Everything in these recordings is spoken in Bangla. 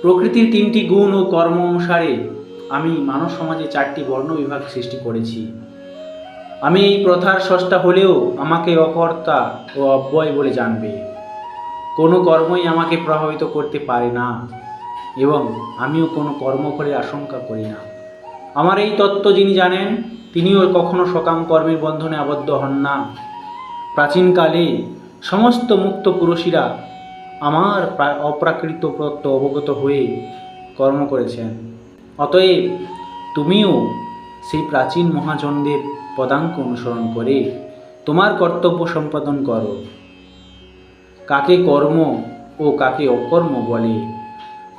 প্রকৃতির তিনটি গুণ ও কর্ম অনুসারে আমি মানব সমাজে চারটি বর্ণ বিভাগ সৃষ্টি করেছি। আমি এই প্রথার স্রষ্টা হলেও আমাকে অকর্তা ও অব্যয় বলে জানবে। কোনো কর্মই আমাকে প্রভাবিত করতে পারে না এবং আমিও কোনো কর্মফলের আশঙ্কা করি না। আমার এই তত্ত্ব যিনি জানেন তিনিও কখনো সকাম কর্মের বন্ধনে আবদ্ধ হন না। প্রাচীনকালে সমস্ত মুক্ত পুরুষেরা আমার অপ্রাকৃত তত্ত্ব অবগত হয়ে কর্ম করেছেন। অতএব তুমিও সেই প্রাচীন মহাজনদের পদাঙ্ক অনুসরণ করে তোমার কর্তব্য সম্পাদন করো। কাকে কর্ম ও কাকে অকর্ম বলে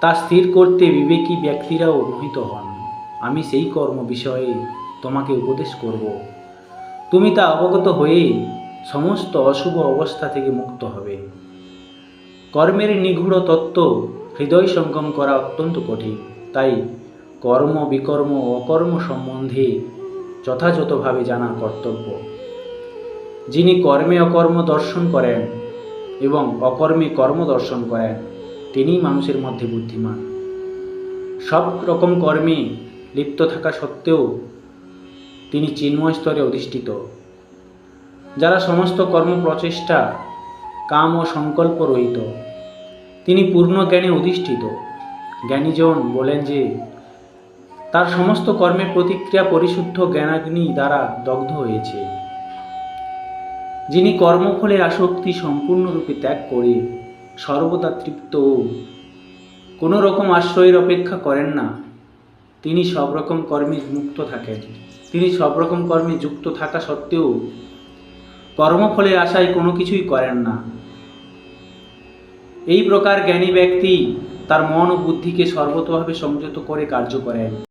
তা স্থির করতে বিবেকী ব্যক্তিরাও মোহিত হন। আমি সেই কর্ম বিষয়ে তোমাকে উপদেশ করব। তুমি তা অবগত হয়ে সমস্ত অশুভ অবস্থা থেকে মুক্ত হবে। কর্মের নিগূঢ় তত্ত্ব হৃদয় সঙ্গম করা অত্যন্ত কঠিন, তাই কর্ম বিকর্ম ও অকর্ম সম্বন্ধে যথাযথভাবে জানা কর্তব্য। যিনি কর্মে অকর্ম দর্শন করেন এবং অকর্মে কর্ম দর্শন করেন তিনিই মানুষের মধ্যে বুদ্ধিমান। সব রকম কর্মে লিপ্ত থাকা সত্ত্বেও তিনি চিন্ময় স্তরে অধিষ্ঠিত। যারা সমস্ত কর্ম প্রচেষ্টা কাম ও সংকল্প রহিত তিনি পূর্ণ জ্ঞানে অধিষ্ঠিত। জ্ঞানীজন বলেন যে তার সমস্ত কর্মের প্রতিক্রিয়া পরিশুদ্ধ জ্ঞানাগ্নি দ্বারা দগ্ধ হয়েছে। যিনি কর্মফলের আসক্তি সম্পূর্ণরূপে ত্যাগ করে সর্বদা তৃপ্ত ও কোনো রকম আশ্রয়ের অপেক্ষা করেন না তিনি সব রকম কর্মে মুক্ত থাকেন। তিনি সব রকম কর্মে যুক্ত থাকা সত্ত্বেও কর্মফলের আশায় কোনো কিছুই করেন না। এই প্রকার জ্ঞানী ব্যক্তি তার মন ও বুদ্ধিকে সর্বতোভাবে সংযত করে কার্য করেন।